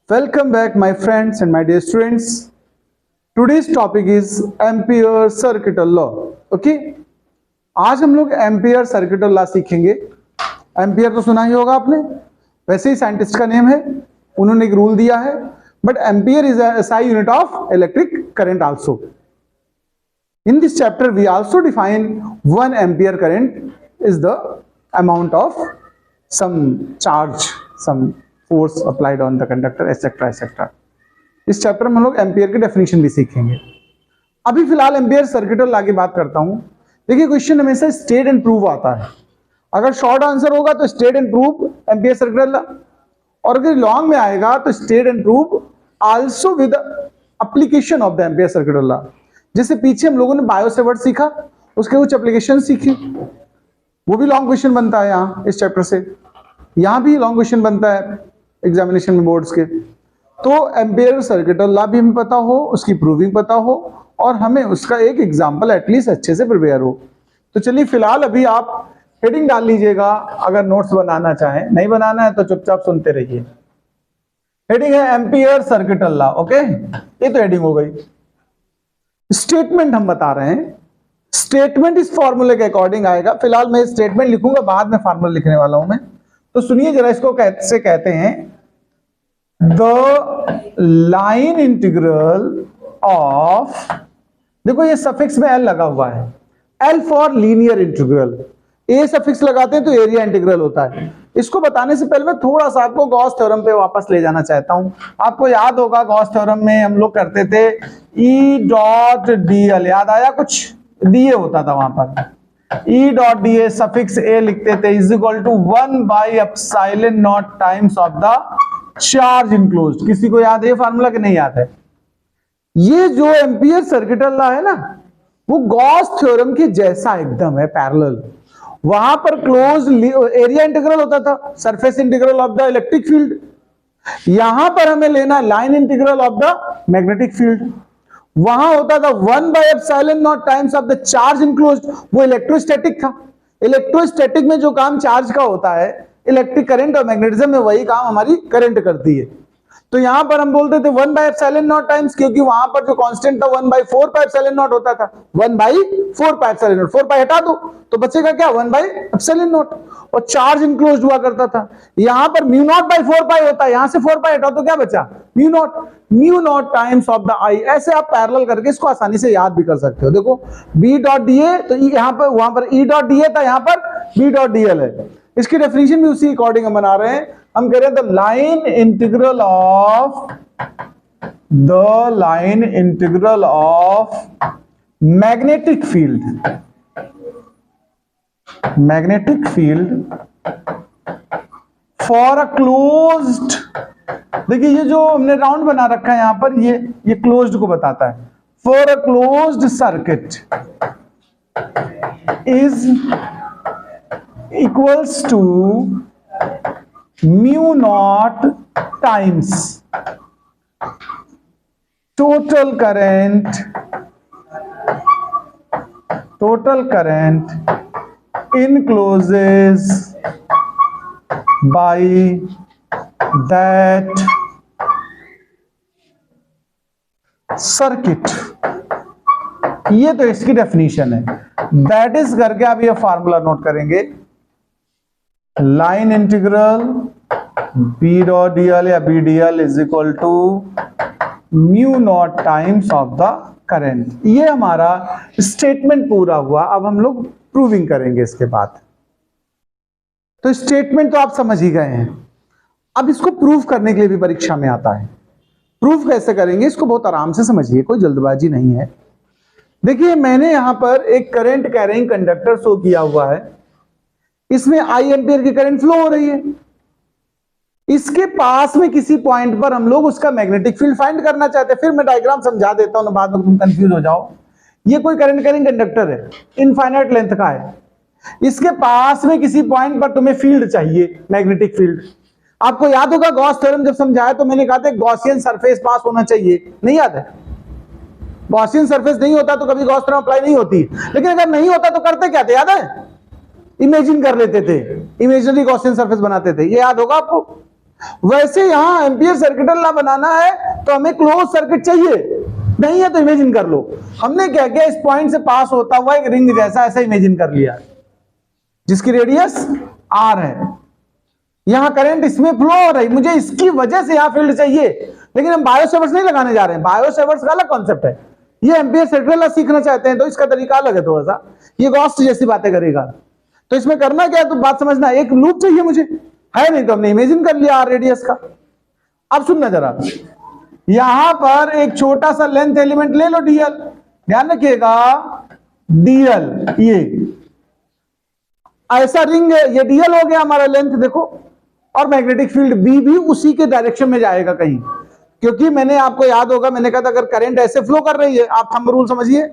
Welcome back my friends and my dear students. Today's topic is Ampere circuital law. Okay? आज हम लोग ampere circuital law सीखेंगे। Ampere तो सुना ही होगा आपने, वैसे ही साइंटिस्ट का नेम है, उन्होंने एक रूल दिया है, but ampere is a SI unit of electric current also. In this chapter we also define 1 ampere current is the amount of some charge, some force applied on the conductor, etc etc. इस chapter में हम लोग ampere की definition भी सीखेंगे। अभी फिलहाल ampere circuital law की बात करता हूं। देखिए क्वेश्चन हमेशा स्टेट एंड प्रूव आता है। अगर शॉर्ट आंसर होगा तो state and prove ampere circuital law, और अगर लॉन्ग में आएगा तो state and prove also with application of the ampere circuital law. जैसे पीछे हम लोगों ने बायो सेवर्ट सीखा, उसके कुछ एप्लीकेशन सीखी, वो भी लॉन्ग क्वेश्चन बनता है यहाँ इस चैप्टर से। यहाँ भी लॉन्ग क्वेश्चन बनता है एग्जामिनेशन में बोर्ड्स के। तो एम्पियर सर्किटल लॉ भी हमें पता हो, उसकी प्रूविंग पता हो, और हमें उसका एक एग्जाम्पल एटलीस्ट अच्छे से प्रिपेयर हो। तो चलिए फिलहाल अभी आप हेडिंग डाल लीजिएगा, अगर नोट्स बनाना चाहें, नहीं बनाना है तो चुपचाप सुनते रहिए। हेडिंग है एम्पियर सर्किटल लॉ। ओके, ये तो हेडिंग हो गई। स्टेटमेंट हम बता रहे हैं, स्टेटमेंट इस फॉर्मूले के अकॉर्डिंग आएगा। फिलहाल मैं स्टेटमेंट लिखूंगा, बाद में फॉर्मूला लिखने वाला हूं मैं। तो सुनिए जरा, इसको कैसे कहते हैं, द लाइन इंटीग्रल ऑफ, देखो ये सफिक्स में एल लगा हुआ है, L for linear integral. A suffix लगाते हैं तो एरिया इंटीग्रल होता है। इसको बताने से पहले मैं थोड़ा सा आपको गॉस थ्योरम पे वापस ले जाना चाहता हूं। आपको याद होगा गॉस थ्योरम में हम लोग करते थे ई डॉट डी एल, याद आया? कुछ डीए होता था वहां पर, E dot D A suffix A लिखते थे, is equal to 1 by epsilon naught times of the charge enclosed. किसी को याद है ये फार्मूला कि नहीं याद है? ये जो एम्पियर सर्किटल लॉ है ना, वो गॉस थ्योरम के जैसा एकदम है, पैरेलल। वहां पर क्लोज एरिया इंटीग्रल होता था, surface integral of the electric field. यहां पर हमें लेना line integral of the magnetic field. वहां होता था 1 by epsilon naught times of the charge enclosed, वो इलेक्ट्रोस्टैटिक था। इलेक्ट्रोस्टैटिक में जो काम चार्ज का होता है, इलेक्ट्रिक करंट और मैग्नेटिज्म में वही काम हमारी करंट करती है। तो यहां पर हम बोलते थे 1 बाय एप्सिलॉन नॉट टाइम्स, क्योंकि वहां पर जो कांस्टेंट था 1 बाय 4 पाई एप्सिलॉन नॉट होता था। 1 बाय 4 पाई एप्सिलॉन नॉट, 4 पाई हटा दो तो बचेगा क्या? 1 बाय एप्सिलॉन नॉट। और चार्ज इनक्लोज्ड हुआ करता था। यहां पर म्यू नॉट बाय 4 पाई होता है, यहां से 4 पाई हटाओ तो क्या बचा? Mu naught times of the I. ऐसे आप पैरेलल करके इसको आसानी से याद भी कर सकते हो। देखो बी डॉट डी ए, तो यहां पर, वहां पर ई डॉट डी ए था, यहां पर बी डॉट डी एल है। इसकी डेफिनेशन भी उसी अकॉर्डिंग हम बना रहे हैं। हम कह रहे हैं the line integral of magnetic field for a closed, देखिए ये जो हमने राउंड बना रखा है यहां पर, ये क्लोज्ड को बताता है। For a closed circuit is equals to mu naught times total current encloses by that circuit। ये तो इसकी डेफिनेशन है। दैट इज करके आप ये फार्मूला नोट करेंगे, line integral B dot D L या B D L is equal to mu naught times of the current. ये हमारा स्टेटमेंट पूरा हुआ। अब हम लोग प्रूविंग करेंगे इसके बाद। तो स्टेटमेंट तो आप समझ ही गए हैं। अब इसको प्रूव करने के लिए भी परीक्षा में आता है। प्रूफ कैसे करेंगे इसको बहुत आराम से समझिए, कोई जल्दबाजी नहीं है। देखिए मैंने यहां पर एक करंट कैरिंग कंडक्टर शो किया हुआ है, इसमें आई एम्पियर की करंट फ्लो हो रही है। इसके पास में किसी पॉइंट पर हम लोग उसका मैग्नेटिक फील्ड फाइंड करना चाहते हैं। फिर मैं डायग्राम समझा देता हूं, बाद में तुम कंफ्यूज हो जाओ। ये कोई करंट कैरिंग कंडक्टर है, इनफाइनाइट लेंथ का है। इसके पास में किसी पॉइंट पर तुम्हें फील्ड चाहिए, मैग्नेटिक फील्ड। आपको याद होगा गॉस थ्योरम जब समझाया तो मैंने कहा था गॉसियन सरफेस पास होना चाहिए, नहीं याद है? गॉसियन सरफेस नहीं होता तो कभी गॉस थ्योरम अप्लाई नहीं होती। लेकिन अगर नहीं होता तो करते क्या थे, याद है? इमेजिन कर लेते थे, इमेजिनरी गॉसियन सरफेस बनाते थे, ये याद होगा आपको। वैसे यहां एम्पियर सर्किट लॉ बनाना है तो हमें क्लोज सर्किट चाहिए, नहीं है तो इमेजिन कर लो। हमने क्या किया, इस पॉइंट से पास होता हुआ एक रिंग जैसा ऐसा इमेजिन कर लिया जिसकी रेडियस आर है। यहां करंट इसमें फ्लो हो रही, मुझे इसकी वजह से यहां फील्ड चाहिए, लेकिन हम बायोसेवर्ट्स नहीं लगाने जा रहे हैं। बायोसेवर्ट्स का अलग कॉन्सेप्ट है, ये एम्पियर सर्किट लॉ सीखना चाहते हैं तो इसका तरीका अलग है थोड़ा सा, ये गॉस जैसी बातें करेगा। तो इसमें करना क्या है, तो बात समझना, एक लूप चाहिए मुझे, है नहीं तो हमने इमेजिन कर लिया आर रेडियस का। अब सुनना जरा, यहां पर एक छोटा सा लेंथ एलिमेंट ले लो डीएल, ध्यान रखिएगा डीएल, ये ऐसा रिंग है, ये डीएल हो गया हमारा लेंथ देखो, और मैग्नेटिक फील्ड बी भी उसी के डायरेक्शन में जाएगा कहीं, क्योंकि मैंने आपको याद होगा मैंने कहा था अगर करंट ऐसे फ्लो कर रही है, आप थंब रूल समझिए,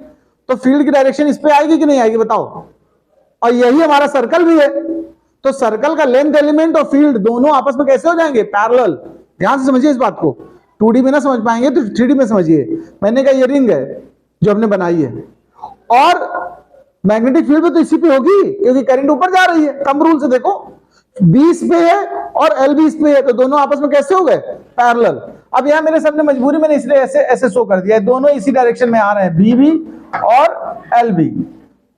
तो फील्ड की डायरेक्शन इस पे आएगी कि नहीं आएगी बताओ। और यही हमारा सर्कल भी है, तो सर्कल का लेंथ एलिमेंट और फील्ड दोनों आपस में कैसे हो जाएंगे, पैरेलल। ध्यान से समझिए इस बात को, 2D में ना समझ पाएंगे तो 3D में समझिए। मैंने कहा ये रिंग है जो हमने बनाई है, और मैग्नेटिक फील्ड भी तो इसी पे होगी क्योंकि करंट ऊपर जा रही है। थंब रूल से देखो, बी इस पे है और एल भी इस पे है, तो दोनों आपस में कैसे हो गए, पैरेलल। अब यहां मेरे सामने मजबूरी मैंने इसलिए ऐसे ऐसे शो कर दिया है, दोनों इसी डायरेक्शन में आ रहे हैं, बी भी और एल भी।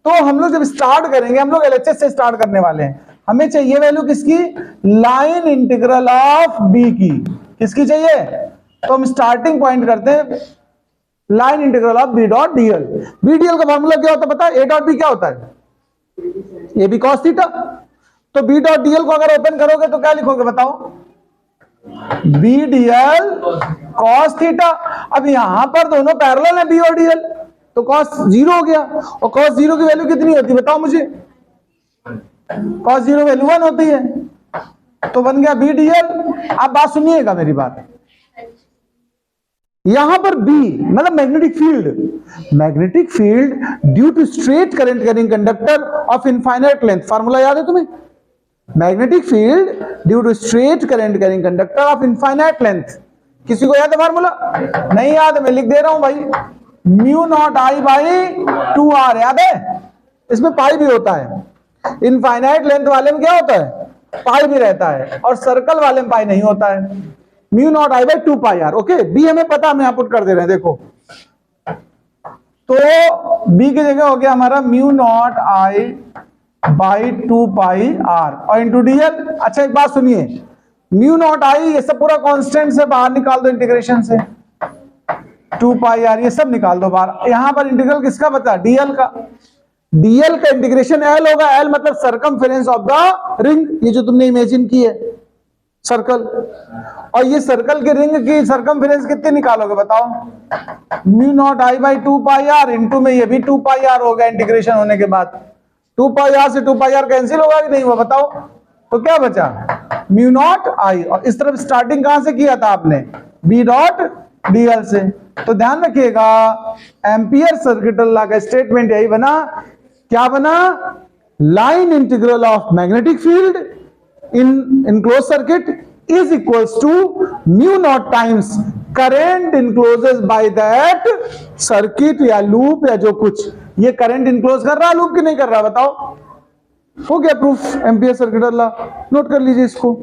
तो हम लोग जब स्टार्ट करेंगे, हम लोग एलएचएस से स्टार्ट करने वाले हैं, हमें चाहिए वैल्यू किसकी, लाइन इंटीग्रल ऑफ बी की। किसकी चाहिए, तो हम स्टार्टिंग पॉइंट करते हैं line integral of B dot dl. B dl का फॉर्मूला क्या होता है पता है, ए डॉट बी क्या होता है, ए बी कॉस थीटा। तो बी डॉट डीएल को अगर ओपन करोगे तो क्या लिखोगे बताओ, बी डीएल कॉस थीटा। अब यहां पर दोनों पैरेलल है बी और डीएल, तो कॉस 0 हो गया, और कॉस 0 की वैल्यू कितनी होती है बताओ मुझे, कॉस 0 वैल्यू 1 होती है, तो बन गया बी डीएल। आप बात सुनिएगा मेरी बात, यहां पर B मतलब magnetic field due to straight current carrying conductor of infinite length. Formula याद है तुम्हें, magnetic field due to straight current carrying conductor of infinite length. किसी को याद है फार्मूला, नहीं याद है मैं लिख दे रहा हूं भाई, mu naught I by 2r, याद है, इसमें पाई भी होता है। इनफाइनाइट लेंथ वाले में क्या होता है, पाई भी रहता है, और सर्कल वाले में पाई नहीं होता है, mu naught I by 2 pi R. Okay, B हमें पता, हम यहां पुट कर दे रहे हैं देखो, तो बी की जगह हो गया हमारा mu naught I by 2 pi R और इंटू डीएल। अच्छा एक बात सुनिए, म्यू नॉट आई ये सब पूरा कांस्टेंट से बाहर निकाल दो, इंटीग्रेशन से 2 पाई आर ये सब निकाल दो बाहर। यहां पर इंटीग्रल किसका बचा, डीएल का। डीएल का इंटीग्रेशन एल होगा, एल मतलब सरकमफेरेंस ऑफ द रिंग, ये जो तुमने इमेजिन की है सर्कल, और ये सर्कल के रिंग की सरकमफेरेंस कितने निकालोगे बताओ, mu naught I by 2 pi R into में ये भी 2 पाई आर हो गया इंटीग्रेशन होने के बाद। 2 पाई आर से 2 पाई आर कैंसिल होगा कि नहीं हुआ बताओ, तो क्या बचा म्यू नॉट आई। और इस तरफ स्टार्टिंग कहां से किया था आपने, बी डॉट डीएल से। तो ध्यान रखिएगा एम्पियर सर्किट लॉ का स्टेटमेंट यही बना, क्या बना, line integral of magnetic field in enclosed circuit is equals to mu naught times current encloses by that circuit या लूप या जो कुछ। ये करंट इनक्लोज कर रहा है लूप की नहीं कर रहा बताओ, हो गया proof ampere circuit law. Note कर लीजिए इसको।